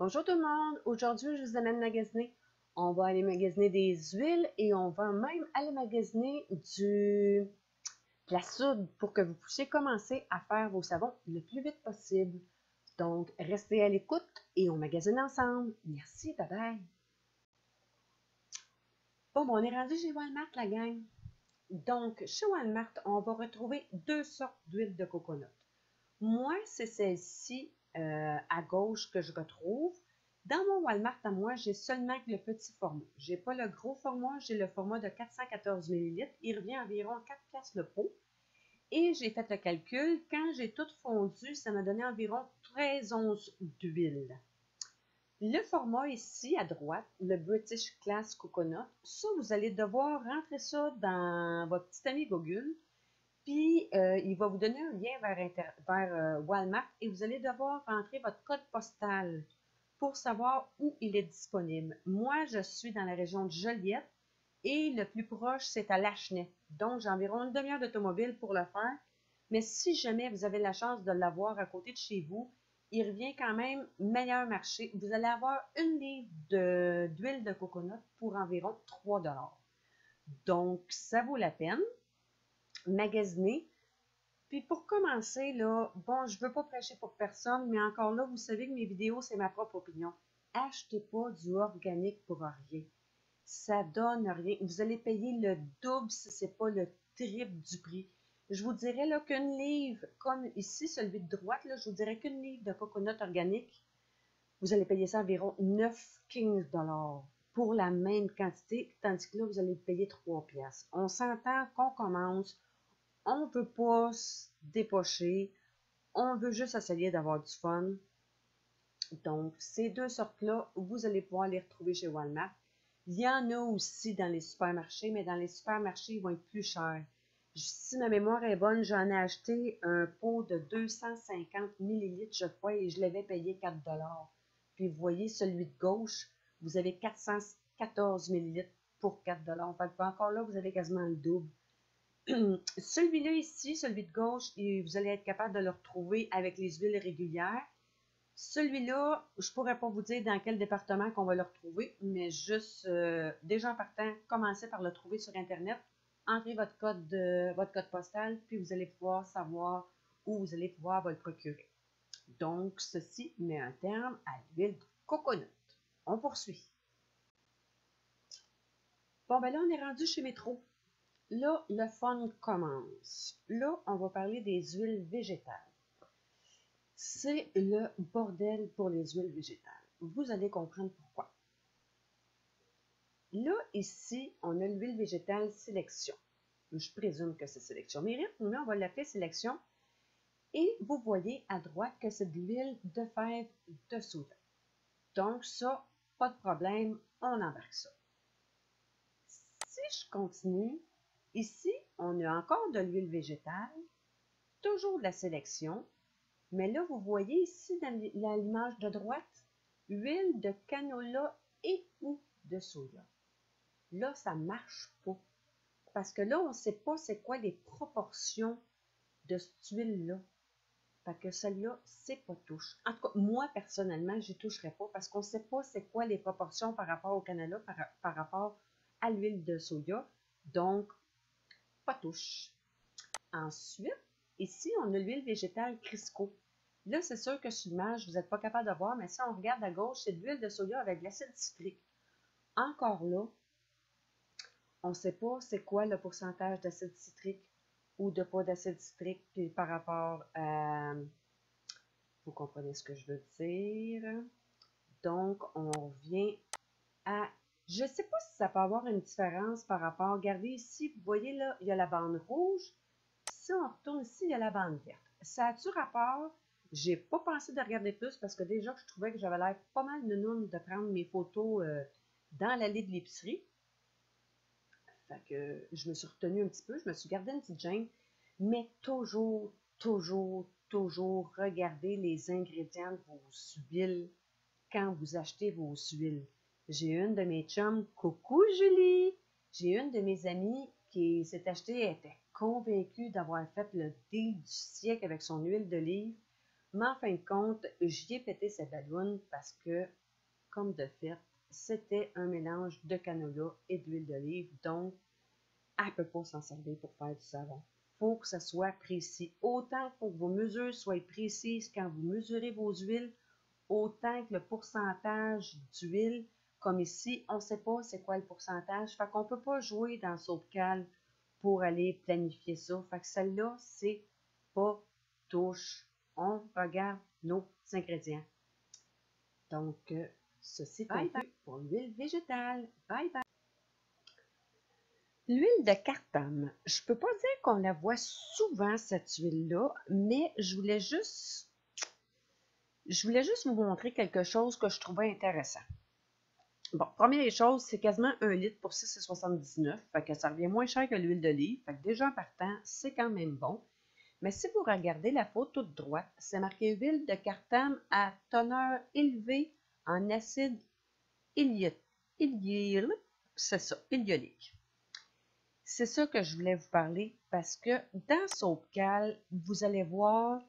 Bonjour tout le monde, aujourd'hui je vous amène magasiner. On va aller magasiner des huiles et on va même aller magasiner de la soude pour que vous puissiez commencer à faire vos savons le plus vite possible. Donc restez à l'écoute et on magasine ensemble. Merci, bye bye. Bon, on est rendu chez Walmart la gang. Donc chez Walmart, on va retrouver deux sortes d'huile de coconut. Moi, c'est celle-ci à gauche que je retrouve. Dans mon Walmart à moi, j'ai seulement le petit format. Je n'ai pas le gros format, j'ai le format de 414 ml. Il revient à environ 4 piastres le pot. Et j'ai fait le calcul. Quand j'ai tout fondu, ça m'a donné environ 13 onces d'huile. Le format ici à droite, le British Class Coconut, ça, vous allez devoir rentrer ça dans votre petit ami Google. Puis, il va vous donner un lien vers Walmart et vous allez devoir rentrer votre code postal pour savoir où il est disponible. Moi, je suis dans la région de Joliette et le plus proche, c'est à Lachenay. Donc, j'ai environ une demi-heure d'automobile pour le faire. Mais si jamais vous avez la chance de l'avoir à côté de chez vous, il revient quand même meilleur marché. Vous allez avoir une livre d'huile de coconut pour environ 3 $. Donc, ça vaut la peine. Magasiner. Puis pour commencer, là, bon, je ne veux pas prêcher pour personne, mais encore là, vous savez que mes vidéos, c'est ma propre opinion. Achetez pas du organique pour rien. Ça donne rien. Vous allez payer le double si ce n'est pas le triple du prix. Je vous dirais là qu'une livre, comme ici, celui de droite, là, je vous dirais qu'une livre de coconut organique, vous allez payer ça environ 9-15 $ pour la même quantité, tandis que là, vous allez payer 3 piastres. On s'entend qu'on commence. On ne veut pas se dépocher, on veut juste essayer d'avoir du fun. Donc, ces deux sortes-là, vous allez pouvoir les retrouver chez Walmart. Il y en a aussi dans les supermarchés, mais dans les supermarchés, ils vont être plus chers. Si ma mémoire est bonne, j'en ai acheté un pot de 250 ml, je crois, et je l'avais payé 4 $. Puis, vous voyez, celui de gauche, vous avez 414 ml pour 4 $. Fait que encore là, vous avez quasiment le double. Celui-là ici, celui de gauche, vous allez être capable de le retrouver avec les huiles régulières. Celui-là, je ne pourrais pas vous dire dans quel département qu'on va le retrouver, mais juste déjà en partant, commencez par le trouver sur Internet. Entrez votre code postal, puis vous allez pouvoir savoir où vous allez pouvoir le procurer. Donc, ceci met un terme à l'huile de coconut. On poursuit. Bon, ben là, on est rendu chez Métro. Là, le fun commence. Là, on va parler des huiles végétales. C'est le bordel pour les huiles végétales. Vous allez comprendre pourquoi. Là, ici, on a l'huile végétale sélection. Je présume que c'est sélection mérite, mais on va l'appeler sélection. Et vous voyez à droite que c'est de l'huile de fèves de soja. Donc ça, pas de problème, on embarque ça. Si je continue, ici, on a encore de l'huile végétale, toujours de la sélection, mais là, vous voyez ici dans l'image de droite, huile de canola et ou de soja. Là, ça ne marche pas, parce que là, on ne sait pas c'est quoi les proportions de cette huile-là. Fait que celle-là, c'est pas touche. En tout cas, moi, personnellement, je n'y toucherai pas, parce qu'on ne sait pas c'est quoi les proportions par rapport au canola, par rapport à l'huile de soja. Donc, pas touche. Ensuite, ici, on a l'huile végétale Crisco. Là, c'est sûr que sur l'image, vous n'êtes pas capable de voir, mais si on regarde à gauche, c'est de l'huile de soja avec de l'acide citrique. Encore là, on ne sait pas c'est quoi le pourcentage d'acide citrique ou de pas d'acide citrique, puis par rapport à... Vous comprenez ce que je veux dire. Donc, on revient à... Je ne sais pas si ça peut avoir une différence par rapport... Regardez ici, vous voyez là, il y a la bande rouge. Si on retourne ici, il y a la bande verte. Ça a-tu rapport? J'ai pas pensé de regarder plus parce que déjà, je trouvais que j'avais l'air pas mal nounoune de prendre mes photos dans l'allée de l'épicerie. Fait que je me suis retenue un petit peu. Je me suis gardé une petite gêne. Mais toujours, toujours, toujours regardez les ingrédients de vos huiles quand vous achetez vos huiles. J'ai une de mes chums, coucou Julie! J'ai une de mes amies qui s'est achetée, elle était convaincue d'avoir fait le deal du siècle avec son huile d'olive. Mais en fin de compte, j'y ai pété cette balloune parce que, comme de fait, c'était un mélange de canola et d'huile d'olive, donc elle ne peut pas s'en servir pour faire du savon. Il faut que ça soit précis. Autant faut que vos mesures soient précises quand vous mesurez vos huiles, autant que le pourcentage d'huile, comme ici, on ne sait pas c'est quoi le pourcentage, fait qu'on ne peut pas jouer dans SoapCal pour aller planifier ça. Fait que celle-là, c'est pas touche. On regarde nos ingrédients. Donc, ceci conclut pour l'huile végétale. Bye bye! L'huile de cartame, je ne peux pas dire qu'on la voit souvent, cette huile-là, mais je voulais juste vous montrer quelque chose que je trouvais intéressant. Bon, première des choses, c'est quasiment 1 litre pour 6,79 $. Fait que ça revient moins cher que l'huile d'olive. Fait que déjà en partant, c'est quand même bon. Mais si vous regardez la photo de droite, c'est marqué huile de cartame à teneur élevée en acide ilyolique. C'est ça, ilyolique. C'est ça que je voulais vous parler parce que dans SoapCal, vous allez voir,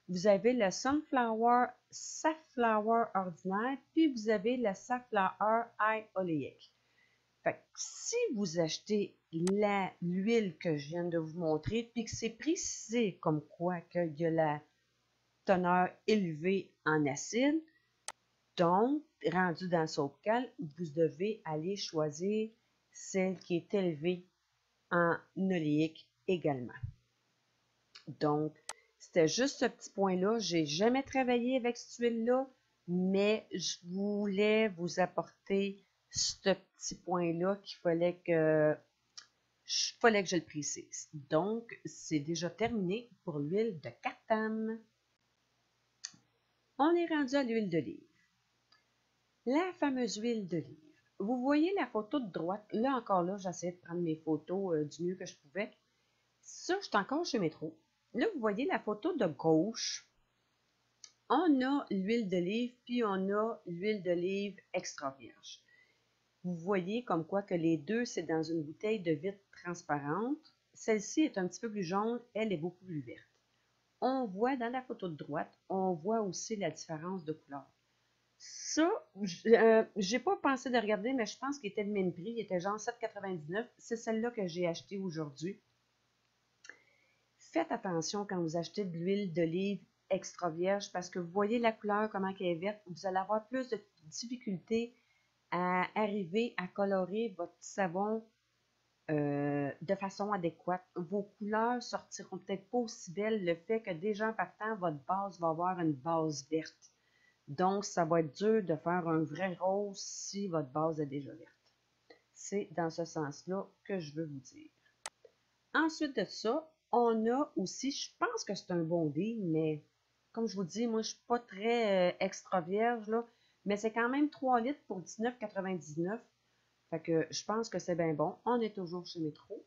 vous avez le Sunflower Safflower ordinaire, puis vous avez le Safflower High oléique. Fait que si vous achetez l'huile que je viens de vous montrer, puis que c'est précisé comme quoi qu'il y a la teneur élevée en acide, donc, rendu dans SoapCal, vous devez aller choisir celle qui est élevée en oléique également. Donc, c'était juste ce petit point-là. Je n'ai jamais travaillé avec cette huile-là, mais je voulais vous apporter ce petit point-là qu'il fallait que je le précise. Donc, c'est déjà terminé pour l'huile de cartame. On est rendu à l'huile d'olive. La fameuse huile d'olive. Vous voyez la photo de droite. Là, encore là, j'essayais de prendre mes photos du mieux que je pouvais. Ça, je suis encore chez Métro. Là, vous voyez la photo de gauche. On a l'huile d'olive, puis on a l'huile d'olive extra vierge. Vous voyez comme quoi que les deux, c'est dans une bouteille de vitre transparente. Celle-ci est un petit peu plus jaune, elle est beaucoup plus verte. On voit dans la photo de droite, on voit aussi la différence de couleur. Ça, j'ai pas pensé de regarder, mais je pense qu'il était le même prix. Il était genre 7,99 $. C'est celle-là que j'ai achetée aujourd'hui. Faites attention quand vous achetez de l'huile d'olive extra vierge parce que vous voyez la couleur, comment elle est verte. Vous allez avoir plus de difficultés à arriver à colorer votre savon de façon adéquate. Vos couleurs sortiront peut-être pas aussi belles. Le fait que déjà en partant, votre base va avoir une base verte. Donc, ça va être dur de faire un vrai rose si votre base est déjà verte. C'est dans ce sens-là que je veux vous dire. Ensuite de ça, on a aussi, je pense que c'est un bon deal, mais comme je vous dis, moi, je ne suis pas très extra vierge, là, mais c'est quand même 3 litres pour 19,99 $. Fait que je pense que c'est bien bon. On est toujours chez Métro.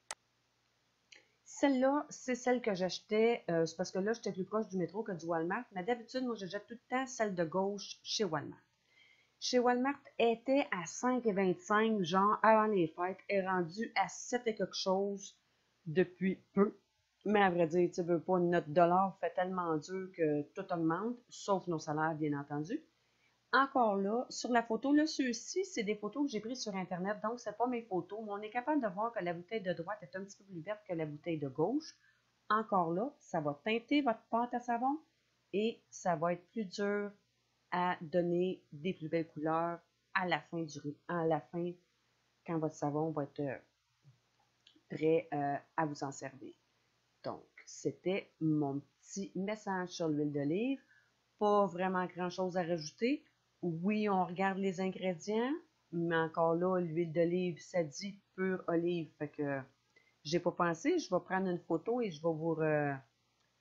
Celle-là, c'est celle que j'achetais. C'est parce que là, j'étais plus proche du métro que du Walmart. Mais d'habitude, moi, je jette tout le temps celle de gauche chez Walmart. Chez Walmart, elle était à 5,25 $, genre avant les fêtes. Elle est rendue à 7 et quelque chose depuis peu. Mais à vrai dire, tu veux pas, notre dollar fait tellement dur que tout augmente, sauf nos salaires, bien entendu. Encore là, sur la photo, là, ceux-ci, c'est des photos que j'ai prises sur Internet, donc c'est pas mes photos, mais on est capable de voir que la bouteille de droite est un petit peu plus verte que la bouteille de gauche. Encore là, ça va teinter votre pâte à savon et ça va être plus dur à donner des plus belles couleurs à la fin quand votre savon va être prêt à vous en servir. Donc, c'était mon petit message sur l'huile d'olive. Pas vraiment grand-chose à rajouter. Oui, on regarde les ingrédients, mais encore là, l'huile d'olive, ça dit pure olive. Fait que j'ai pas pensé. Je vais prendre une photo et je vais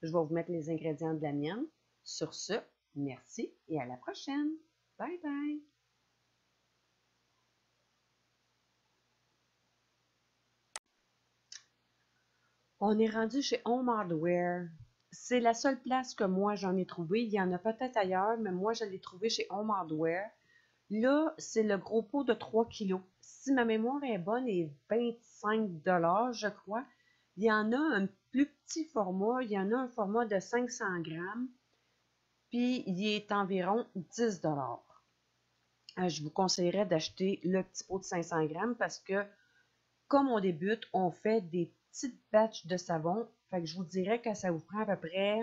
vous mettre les ingrédients de la mienne. Sur ce, merci et à la prochaine. Bye bye! On est rendu chez Home Hardware. C'est la seule place que moi j'en ai trouvé. Il y en a peut-être ailleurs, mais moi je l'ai trouvé chez Home Hardware. Là, c'est le gros pot de 3 kg. Si ma mémoire est bonne, il est 25 $, je crois. Il y en a un plus petit format. Il y en a un format de 500 grammes. puis il est environ 10 $. Je vous conseillerais d'acheter le petit pot de 500 grammes parce que, comme on débute, on fait des petites batches de savon. Fait que je vous dirais que ça vous prend à peu près.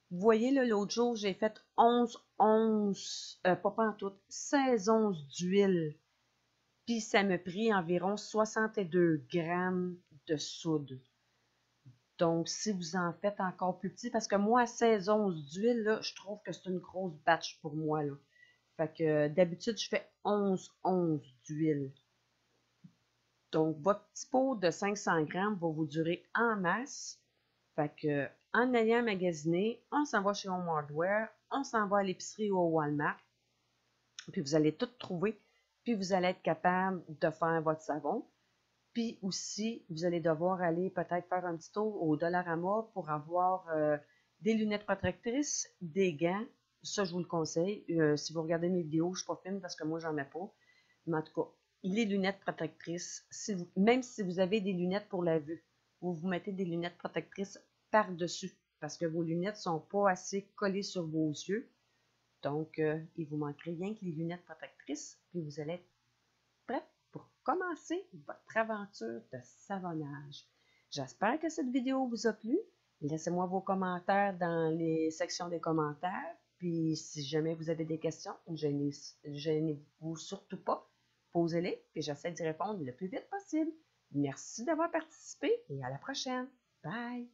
Vous voyez, là, l'autre jour, j'ai fait 11 onces, pas pantoute, 16 onces d'huile. Puis ça me prit environ 62 grammes de soude. Donc, si vous en faites encore plus petit, parce que moi, 16 onces d'huile, là, je trouve que c'est une grosse batch pour moi, là. Fait que d'habitude, je fais 11 onces d'huile. Donc, votre petit pot de 500 grammes va vous durer en masse. Fait que, en ayant magasiné, on s'en va chez Home Hardware, on s'en va à l'épicerie ou au Walmart, puis vous allez tout trouver, puis vous allez être capable de faire votre savon. Puis aussi, vous allez devoir aller peut-être faire un petit tour au Dollarama pour avoir des lunettes protectrices, des gants. Ça, je vous le conseille. Si vous regardez mes vidéos, je ne suis pas fine parce que moi, j'en ai pas. Mais en tout cas, les lunettes protectrices, même si vous avez des lunettes pour la vue, vous mettez des lunettes protectrices par-dessus parce que vos lunettes ne sont pas assez collées sur vos yeux. Donc, il vous manquerait rien que les lunettes protectrices, puis vous allez être prêt pour commencer votre aventure de savonnage. J'espère que cette vidéo vous a plu. Laissez-moi vos commentaires dans les sections des commentaires. Puis, si jamais vous avez des questions, gênez-vous surtout pas. Posez-les, puis j'essaie d'y répondre le plus vite possible. Merci d'avoir participé et à la prochaine. Bye!